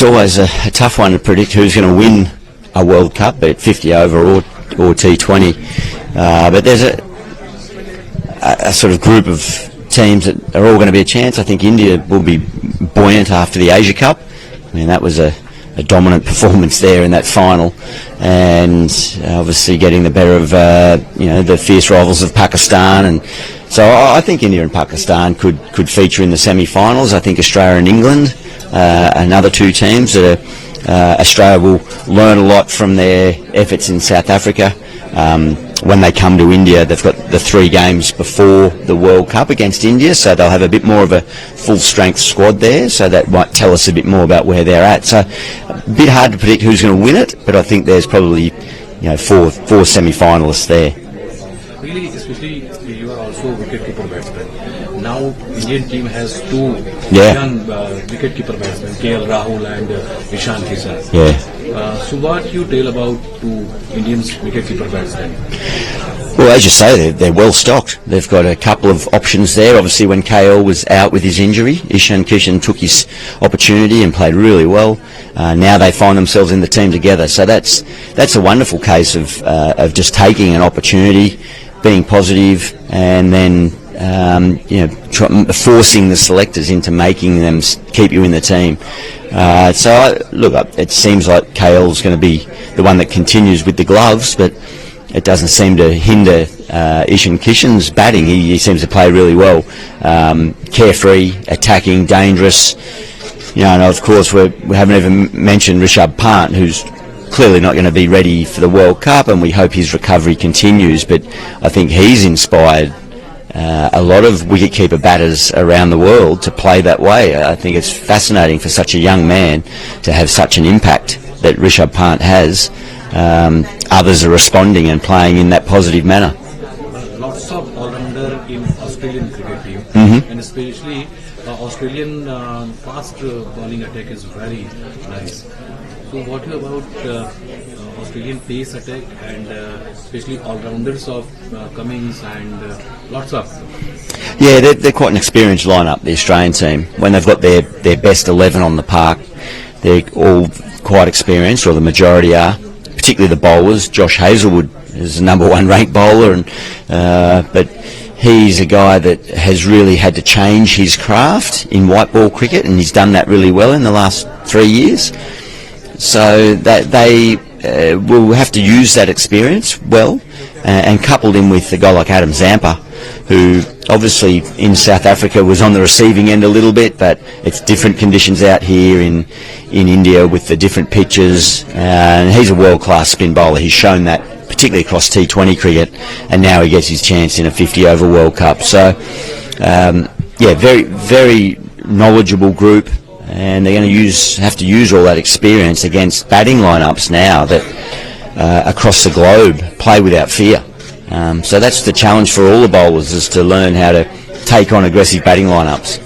it's always a tough one to predict who's going to win a World Cup, be it 50 over or T20. But there's a sort of group of teams that are all going to be a chance. I think India will be buoyant after the Asia Cup. I mean, that was a dominant performance there in that final, and obviously getting the better of the fierce rivals of Pakistan. And so I think India and Pakistan could feature in the semi-finals. I think Australia and England, another two teams that Australia will learn a lot from their efforts in South Africa. When they come to India, they've got the 3 games before the World Cup against India, so they'll have a bit more of a full-strength squad there, so that might tell us a bit more about where they're at. So a bit hard to predict who's going to win it, but I think there's probably four semi-finalists there. Really, especially you are also a wicket-keeper batsman. Now Indian team has 2 young wicket-keeper batsmen, KL Rahul and Ishan Kishan. So what you tell about 2 Indian wicket-keeper batsmen? Well, as you say, they're well stocked. They've got a couple of options there. Obviously, when KL was out with his injury, Ishan Kishan took his opportunity and played really well. Now they find themselves in the team together. So that's a wonderful case of just taking an opportunity, being positive, and then forcing the selectors into making them keep you in the team. It seems like KL's going to be the one that continues with the gloves, but it doesn't seem to hinder Ishan Kishan's batting. He seems to play really well, carefree, attacking, dangerous. And of course we haven't even mentioned Rishabh Pant, who's clearly not going to be ready for the World Cup, and we hope his recovery continues. But I think he's inspired a lot of wicketkeeper batters around the world to play that way. I think it's fascinating for such a young man to have such an impact that Rishabh Pant has. Others are responding and playing in that positive manner. Lots of all-rounder in Australian cricket team, and especially Australian fast bowling attack is very nice. So what about Australian pace attack and especially all-rounders of Cummins and lots of? Yeah, they're quite an experienced lineup, the Australian team. When they've got their best 11 on the park, they're all quite experienced, or the majority are, particularly the bowlers. Josh Hazlewood is the #1 ranked bowler, but he's a guy that has really had to change his craft in white ball cricket, and he's done that really well in the last 3 years. So that they will have to use that experience well, and coupled in with a guy like Adam Zampa, who obviously in South Africa was on the receiving end a little bit, but it's different conditions out here in India with the different pitches, and he's a world-class spin bowler. He's shown that particularly across T20 cricket, and now he gets his chance in a 50 over World Cup. So very, very knowledgeable group, and they're going to have to use all that experience against batting lineups now that across the globe play without fear. So that's the challenge for all the bowlers, is to learn how to take on aggressive batting lineups.